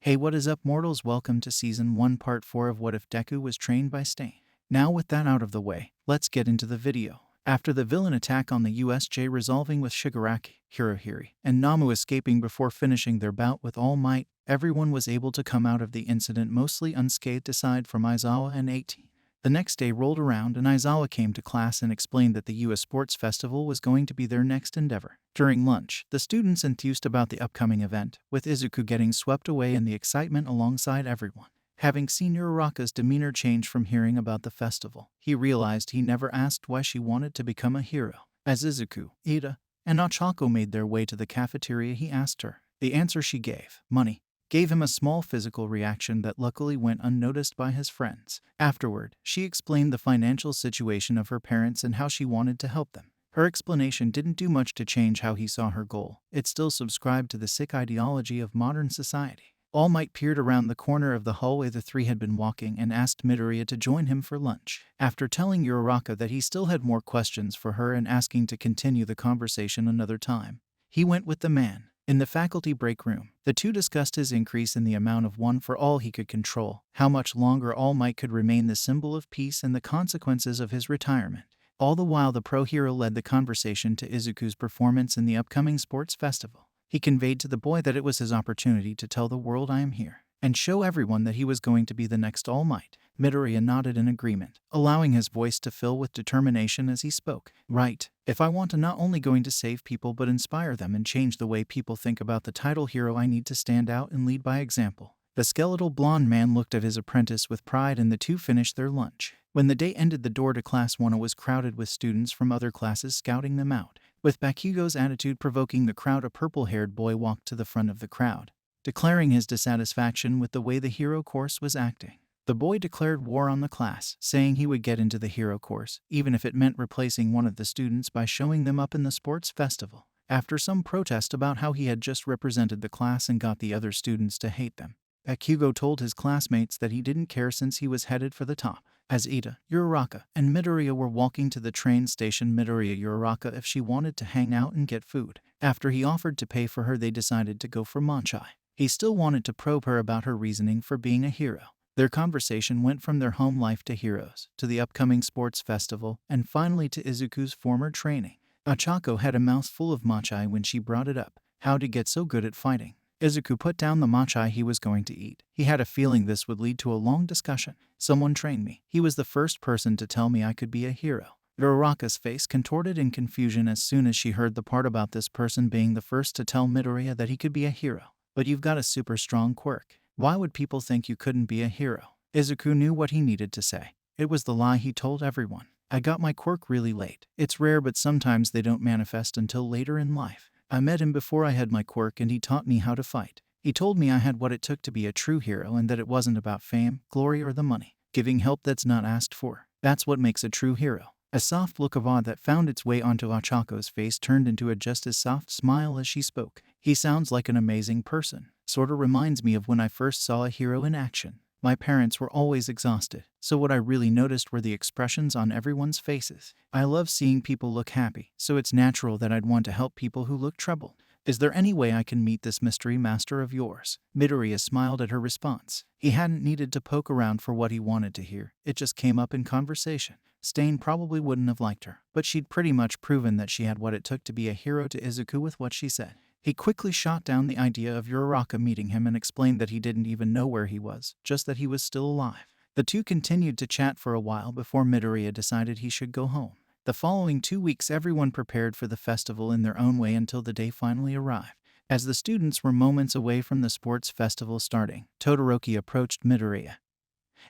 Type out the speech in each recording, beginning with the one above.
Hey, what is up, mortals? Welcome to Season 1 Part 4 of What If Deku Was Trained by Stain. Now with that out of the way, let's get into the video. After the villain attack on the USJ resolving with Shigaraki, Hirohiri, and Namu escaping before finishing their bout with All Might, everyone was able to come out of the incident mostly unscathed aside from Aizawa and 18. The next day rolled around and Aizawa came to class and explained that the US Sports Festival was going to be their next endeavor. During lunch, the students enthused about the upcoming event, with Izuku getting swept away in the excitement alongside everyone. Having seen Uraraka's demeanor change from hearing about the festival, he realized he never asked why she wanted to become a hero. As Izuku, Ida, and Ochako made their way to the cafeteria, he asked her. The answer she gave, money, gave him a small physical reaction that luckily went unnoticed by his friends. Afterward, she explained the financial situation of her parents and how she wanted to help them. Her explanation didn't do much to change how he saw her goal. It still subscribed to the sick ideology of modern society. All Might peered around the corner of the hallway the three had been walking and asked Midoriya to join him for lunch. After telling Uraraka that he still had more questions for her and asking to continue the conversation another time, he went with the man. In the faculty break room, the two discussed his increase in the amount of one for all he could control, how much longer All Might could remain the symbol of peace, and the consequences of his retirement. All the while, the pro hero led the conversation to Izuku's performance in the upcoming sports festival. He conveyed to the boy that it was his opportunity to tell the world, "I am here," and show everyone that he was going to be the next All Might. Midoriya nodded in agreement, allowing his voice to fill with determination as he spoke. Right. If I want to not only going to save people but inspire them and change the way people think about the title hero, I need to stand out and lead by example. The skeletal blonde man looked at his apprentice with pride and the two finished their lunch. When the day ended, the door to Class 1 was crowded with students from other classes scouting them out. With Bakugo's attitude provoking the crowd, a purple-haired boy walked to the front of the crowd, declaring his dissatisfaction with the way the hero course was acting. The boy declared war on the class, saying he would get into the hero course, even if it meant replacing one of the students by showing them up in the sports festival. After some protest about how he had just represented the class and got the other students to hate them, Bakugo told his classmates that he didn't care since he was headed for the top. As Ida, Uraraka, and Midoriya were walking to the train station, Midoriya Uraraka if she wanted to hang out and get food. After he offered to pay for her, they decided to go for matcha. He still wanted to probe her about her reasoning for being a hero. Their conversation went from their home life to heroes, to the upcoming sports festival, and finally to Izuku's former training. Ochako had a mouthful of matcha when she brought it up, how to get so good at fighting. Izuku put down the matcha he was going to eat. He had a feeling this would lead to a long discussion. Someone trained me. He was the first person to tell me I could be a hero. Uraraka's face contorted in confusion as soon as she heard the part about this person being the first to tell Midoriya that he could be a hero. But you've got a super strong quirk. Why would people think you couldn't be a hero? Izuku knew what he needed to say. It was the lie he told everyone. I got my quirk really late. It's rare, but sometimes they don't manifest until later in life. I met him before I had my quirk and he taught me how to fight. He told me I had what it took to be a true hero and that it wasn't about fame, glory, or the money. Giving help that's not asked for. That's what makes a true hero. A soft look of awe that found its way onto Ochako's face turned into a just as soft smile as she spoke. He sounds like an amazing person. Sorta reminds me of when I first saw a hero in action. My parents were always exhausted, so what I really noticed were the expressions on everyone's faces. I love seeing people look happy, so it's natural that I'd want to help people who look troubled. Is there any way I can meet this mystery master of yours? Midoriya smiled at her response. He hadn't needed to poke around for what he wanted to hear. It just came up in conversation. Stain probably wouldn't have liked her, but she'd pretty much proven that she had what it took to be a hero to Izuku with what she said. He quickly shot down the idea of Uraraka meeting him and explained that he didn't even know where he was, just that he was still alive. The two continued to chat for a while before Midoriya decided he should go home. The following 2 weeks, everyone prepared for the festival in their own way until the day finally arrived. As the students were moments away from the sports festival starting, Todoroki approached Midoriya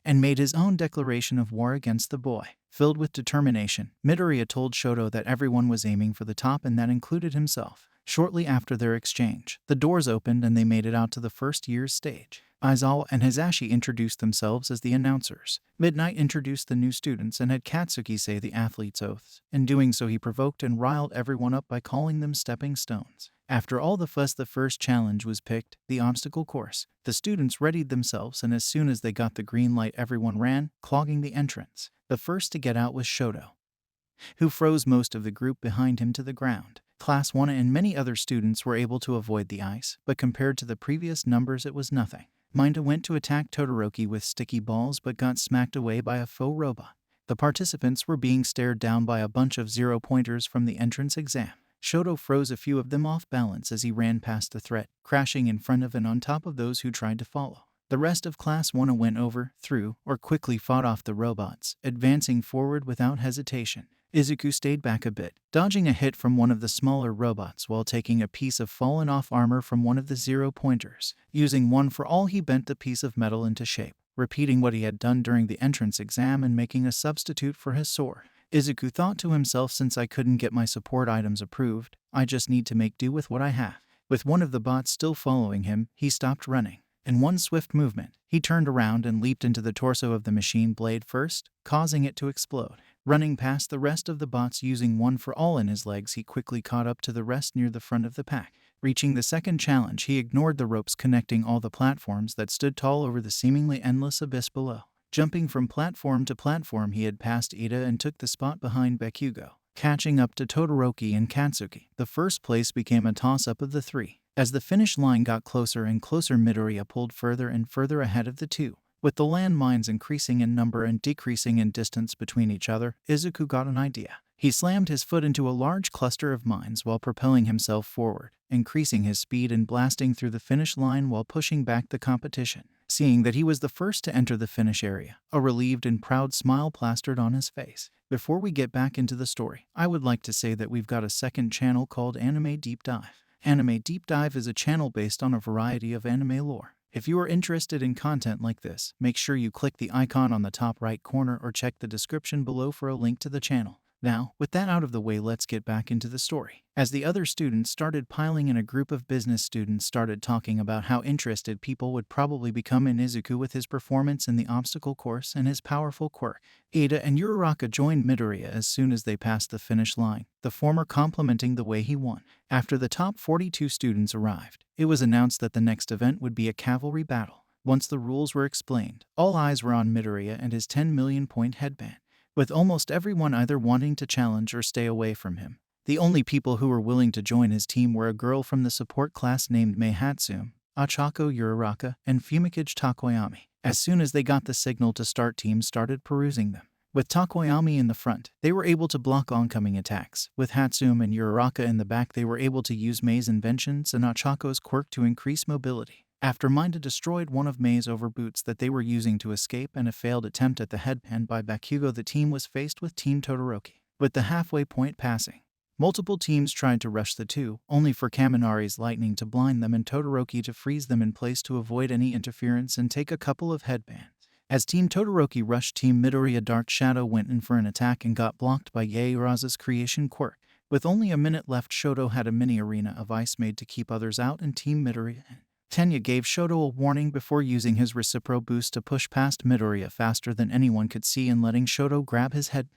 and made his own declaration of war against the boy. Filled with determination, Midoriya told Shoto that everyone was aiming for the top and that included himself. Shortly after their exchange, the doors opened and they made it out to the first year's stage. Aizawa and Hisashi introduced themselves as the announcers. Midnight introduced the new students and had Katsuki say the athletes' oaths. In doing so, he provoked and riled everyone up by calling them stepping stones. After all the fuss, the first challenge was picked, the obstacle course. The students readied themselves, and as soon as they got the green light, everyone ran, clogging the entrance. The first to get out was Shoto, who froze most of the group behind him to the ground. Class 1 and many other students were able to avoid the ice, but compared to the previous numbers, it was nothing. Minda went to attack Todoroki with sticky balls but got smacked away by a faux robot. The participants were being stared down by a bunch of zero-pointers from the entrance exam. Shoto froze a few of them off balance as he ran past the threat, crashing in front of and on top of those who tried to follow. The rest of Class 1 went over, through, or quickly fought off the robots, advancing forward without hesitation. Izuku stayed back a bit, dodging a hit from one of the smaller robots while taking a piece of fallen-off armor from one of the zero-pointers. Using one for all, he bent the piece of metal into shape, repeating what he had done during the entrance exam and making a substitute for his sword. Izuku thought to himself, since I couldn't get my support items approved, I just need to make do with what I have. With one of the bots still following him, he stopped running. In one swift movement, he turned around and leaped into the torso of the machine blade first, causing it to explode. Running past the rest of the bots using one for all in his legs, he quickly caught up to the rest near the front of the pack. Reaching the second challenge, he ignored the ropes connecting all the platforms that stood tall over the seemingly endless abyss below. Jumping from platform to platform, he had passed Ida and took the spot behind Bakugo. Catching up to Todoroki and Katsuki, the first place became a toss-up of the three. As the finish line got closer and closer, Midoriya pulled further and further ahead of the two. With the landmines increasing in number and decreasing in distance between each other, Izuku got an idea. He slammed his foot into a large cluster of mines while propelling himself forward, increasing his speed and blasting through the finish line while pushing back the competition. Seeing that he was the first to enter the finish area, a relieved and proud smile plastered on his face. Before we get back into the story, I would like to say that we've got a second channel called Anime Deep Dive. Anime Deep Dive is a channel based on a variety of anime lore. If you are interested in content like this, make sure you click the icon on the top right corner or check the description below for a link to the channel. Now, with that out of the way, let's get back into the story. As the other students started piling in, a group of business students started talking about how interested people would probably become in Izuku with his performance in the obstacle course and his powerful quirk. Ida and Uraraka joined Midoriya as soon as they passed the finish line, the former complimenting the way he won. After the top 42 students arrived, it was announced that the next event would be a cavalry battle. Once the rules were explained, all eyes were on Midoriya and his 10 million point headband, with almost everyone either wanting to challenge or stay away from him. The only people who were willing to join his team were a girl from the support class named Mei Hatsume, Ochako Uraraka, and Fumikage Takoyami. As soon as they got the signal to start, teams started perusing them. With Takoyami in the front, they were able to block oncoming attacks. With Hatsume and Uraraka in the back, they were able to use Mei's inventions and Ochako's quirk to increase mobility. After Minda destroyed one of Mei's overboots that they were using to escape and a failed attempt at the headband by Bakugo, the team was faced with Team Todoroki. With the halfway point passing, multiple teams tried to rush the two, only for Kaminari's lightning to blind them and Todoroki to freeze them in place to avoid any interference and take a couple of headbands. As Team Todoroki rushed, Team Midoriya Dark Shadow went in for an attack and got blocked by Yairaza's creation quirk. With only a minute left, Shoto had a mini arena of ice made to keep others out, and Team Midoriya Tenya gave Shoto a warning before using his Recipro boost to push past Midoriya faster than anyone could see and letting Shoto grab his head.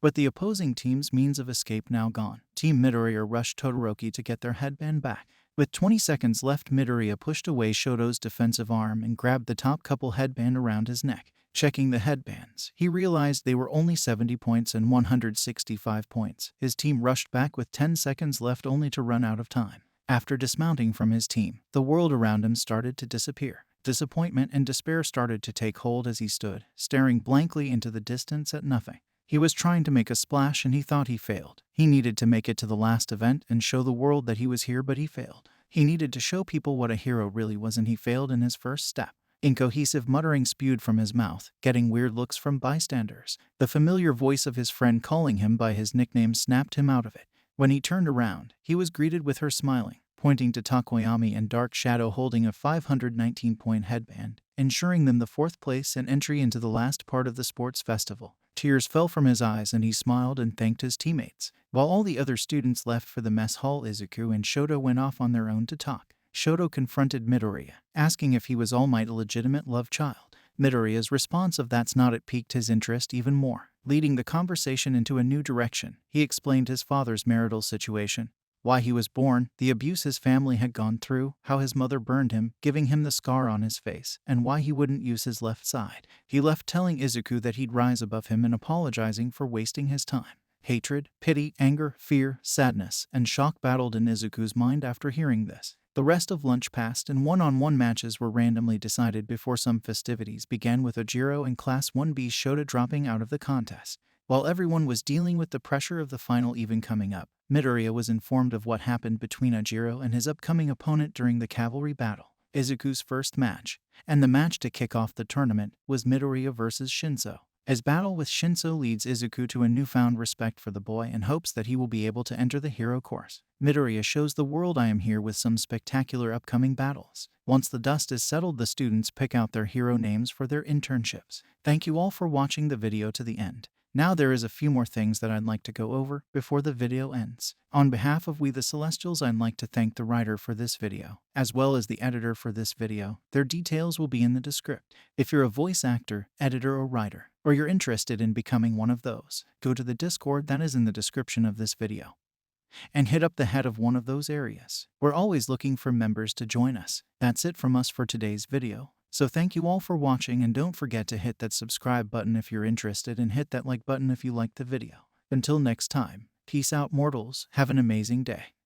With the opposing team's means of escape now gone, Team Midoriya rushed Todoroki to get their headband back. With 20 seconds left, Midoriya pushed away Shoto's defensive arm and grabbed the top couple headband around his neck. Checking the headbands, he realized they were only 70 points and 165 points. His team rushed back with 10 seconds left, only to run out of time. After dismounting from his team, the world around him started to disappear. Disappointment and despair started to take hold as he stood, staring blankly into the distance at nothing. He was trying to make a splash and he thought he failed. He needed to make it to the last event and show the world that he was here, but he failed. He needed to show people what a hero really was, and he failed in his first step. Incohesive muttering spewed from his mouth, getting weird looks from bystanders. The familiar voice of his friend calling him by his nickname snapped him out of it. When he turned around, he was greeted with her smiling, pointing to Takoyami and Dark Shadow holding a 519-point headband, ensuring them the fourth place and entry into the last part of the sports festival. Tears fell from his eyes and he smiled and thanked his teammates. While all the other students left for the mess hall, Izuku and Shoto went off on their own to talk. Shoto confronted Midoriya, asking if he was All Might, a legitimate love child. Midoriya's response of "that's not it" piqued his interest even more. Leading the conversation into a new direction, he explained his father's marital situation, why he was born, the abuse his family had gone through, how his mother burned him, giving him the scar on his face, and why he wouldn't use his left side. He left telling Izuku that he'd rise above him and apologizing for wasting his time. Hatred, pity, anger, fear, sadness, and shock battled in Izuku's mind after hearing this. The rest of lunch passed and one-on-one matches were randomly decided before some festivities began with Ojiro and Class 1B Shota dropping out of the contest. While everyone was dealing with the pressure of the final even coming up, Midoriya was informed of what happened between Ojiro and his upcoming opponent during the cavalry battle, Izuku's first match, and the match to kick off the tournament was Midoriya vs. Shinso. As battle with Shinso leads Izuku to a newfound respect for the boy and hopes that he will be able to enter the hero course, Midoriya shows the world I am here with some spectacular upcoming battles. Once the dust is settled, the students pick out their hero names for their internships. Thank you all for watching the video to the end. Now there is a few more things that I'd like to go over before the video ends. On behalf of We The Celestials, I'd like to thank the writer for this video, as well as the editor for this video. Their details will be in the description. If you're a voice actor, editor, or writer, or you're interested in becoming one of those, go to the Discord that is in the description of this video and hit up the head of one of those areas. We're always looking for members to join us. That's it from us for today's video. So thank you all for watching, and don't forget to hit that subscribe button if you're interested and hit that like button if you liked the video. Until next time, peace out mortals, have an amazing day.